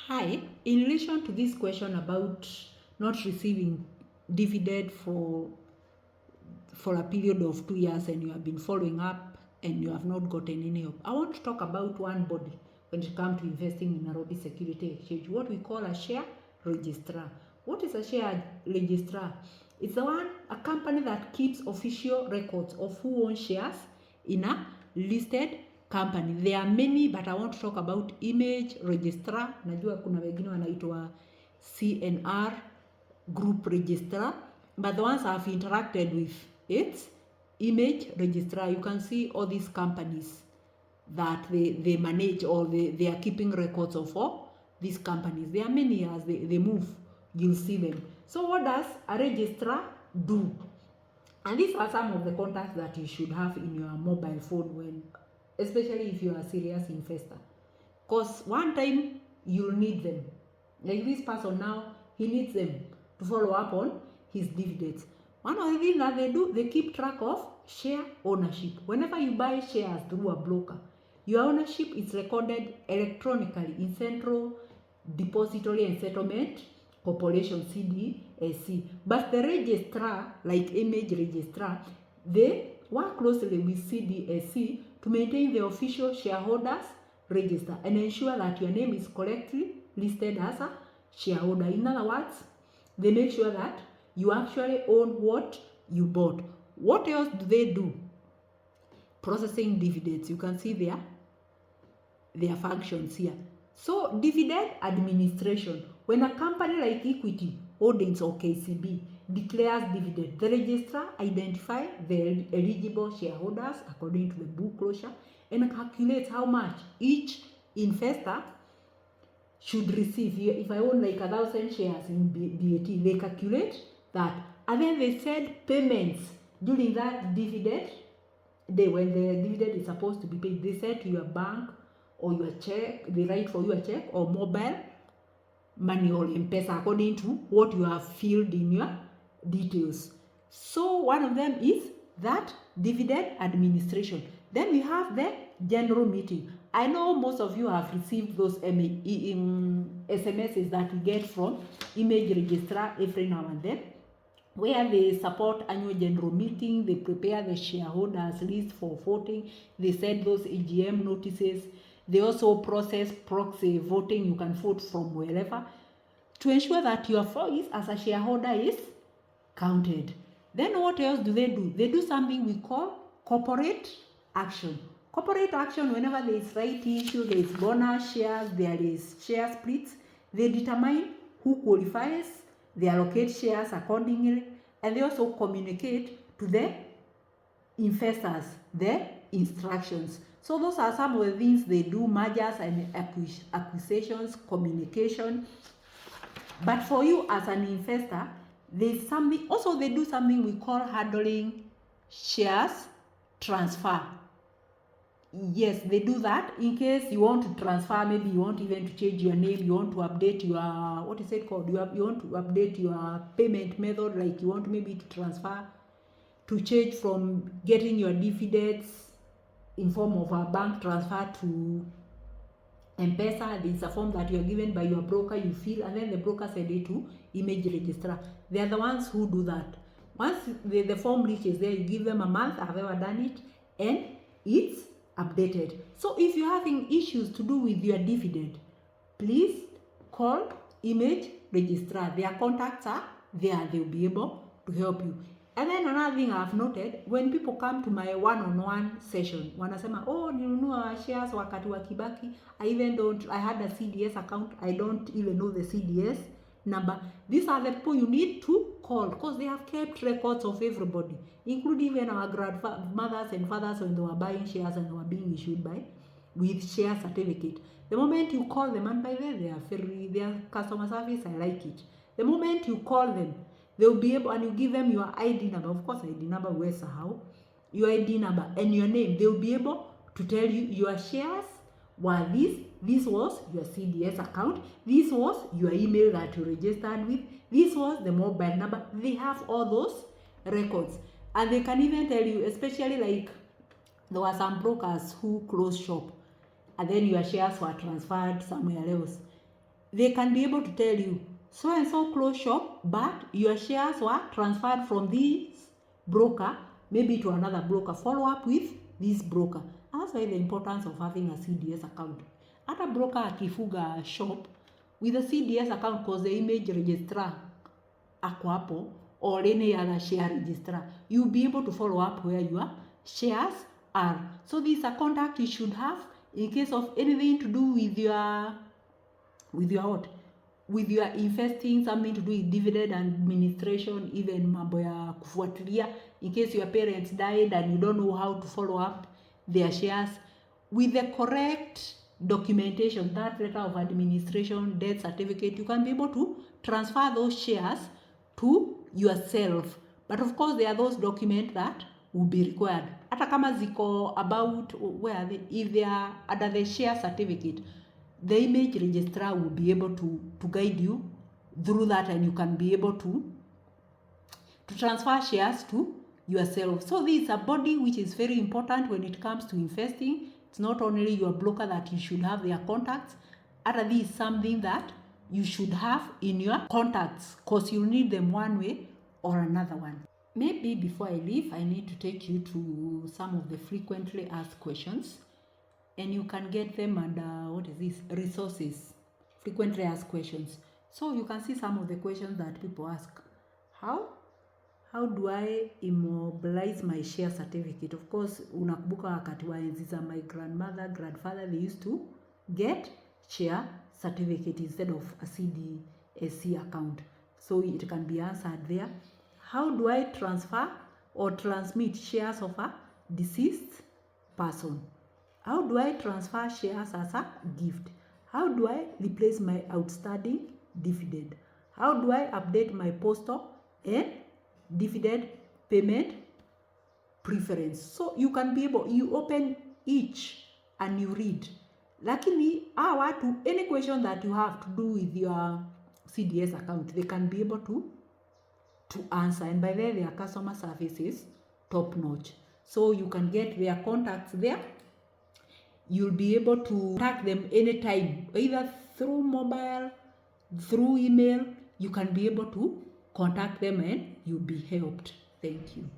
Hi, in relation to this question about not receiving dividend for a period of 2 years and you have been following up and you have not gotten any help, I want to talk about one body when it comes to investing in Nairobi Security Exchange, what we call a share registrar. What is a share registrar? It's a company that keeps official records of who owns shares in a listed company. There are many, but I want to talk about image registrar. Najua kuna wengine wanaitwa CNR group registrar, but the ones I've interacted with, it's image registrar. You can see all these companies that they manage, or they are keeping records of all these companies. There are many. As they move, you'll see them. So what does a registrar do? And these are some of the contacts that you should have in your mobile phone, especially if you are a serious investor, because one time you'll need them. Like this person now, he needs them to follow up on his dividends. One of the things that they do, they keep track of share ownership. Whenever you buy shares through a broker, your ownership is recorded electronically in Central Depository and Settlement Corporation, CDSC. But the registrar, like image registrar, they work closely with CDSC to maintain the official shareholders register and ensure that your name is correctly listed as a shareholder. In other words, they make sure that you actually own what you bought. What else do they do? Processing dividends. You can see their functions here. So dividend administration. When a company like Equity Holdings or KCB declares dividend, the registrar identifies the eligible shareholders according to the book closure and calculates how much each investor should receive. If I own like 1,000 shares in BAT, they calculate that, and then they send payments during that dividend day when the dividend is supposed to be paid. They send to your bank or your check. They write for you a check or mobile money or M-Pesa according to what you have filled in your details. So one of them is that dividend administration. Then we have the general meeting. I know most of you have received those SMSs that we get from image registrar every now and then, where they support annual general meeting, they prepare the shareholders list for voting, they send those AGM notices, they also process proxy voting. You can vote from wherever to ensure that your voice as a shareholder is counted. Then what else do? They do something we call corporate action. Corporate action, whenever there is right issue, there is bonus shares, there is share splits, they determine who qualifies, they allocate shares accordingly, and they also communicate to the investors the instructions. So those are some of the things they do: mergers and acquisitions, communication. But for you as an investor, there's something also they do something we call handling shares transfer. Yes, they do that in case you want to transfer. Maybe you want even to change your name, you want to update your, what is it called? You want to update your payment method, like you want maybe to transfer, to change from getting your dividends in form of a bank transfer to M-Pesa. There's a form that you're given by your broker, you fill, and then the broker send it to image registrar. They are the ones who do that. Once the form reaches there, you give them a month. I've ever done it, and it's updated. So if you're having issues to do with your dividend, please call image registrar. Their contacts are there. They'll be able to help you. And then another thing I've noted, when people come to my one-on-one session, wanasema, oh, nilinunua shares wakati wa Kibaki, I had a CDS account, I don't even know the CDS number. These are the people you need to call, because they have kept records of everybody, including even our grandmothers and fathers when they were buying shares and they were being issued with share certificate. The moment you call them, and by the way, their customer service, I like it. The moment you call them, they'll be able, and you give them your ID number. Of course, ID number, where's how? Your ID number and your name. They'll be able to tell you your shares were this was your CDS account, this was your email that you registered with, this was the mobile number. They have all those records. And they can even tell you, especially like there were some brokers who closed shop and then your shares were transferred somewhere else. they can be able to tell you, so and so closed shop, but your shares were transferred from this broker maybe to another broker. Follow up with this broker. And that's why the importance of having a CDS account. Hata broker akifuga shop with a CDS account, because the image registrar ako hapo, or any other share registrar, you'll be able to follow up where your shares are. So this is a contact you should have in case of anything to do with your what? With your investing, something to do with dividend administration, even mambo ya kufuatilia, in case your parents died and you don't know how to follow up their shares, with the correct documentation, that letter of administration, death certificate, you can be able to transfer those shares to yourself. But of course, there are those documents that will be required. Hata kama ziko about, where are they? If they are under the share certificate, the image registrar will be able to guide you through that, and you can be able to transfer shares to yourself. So this is a body which is very important when it comes to investing. It's not only your broker that you should have their contacts, other this is something that you should have in your contacts, because you need them one way or another one. Maybe before I leave, I need to take you to some of the frequently asked questions. And you can get them under, what is this, resources, frequently asked questions. So you can see some of the questions that people ask. How do I immobilize my share certificate? Of course, unakumbuka wakati wa enzi za my grandmother, grandfather, they used to get share certificate instead of a CDSC account. So it can be answered there. How do I transfer or transmit shares of a deceased person? How do I transfer shares as a gift? How do I replace my outstanding dividend? How do I update my postal and dividend payment preference? So you can be able, you open each and you read. Lakini watu, any question that you have to do with your CDS account, they can be able to answer. And by there, their customer service is top notch. So you can get their contacts there. You'll be able to contact them anytime, either through mobile, through email. You can be able to contact them and you'll be helped. Thank you.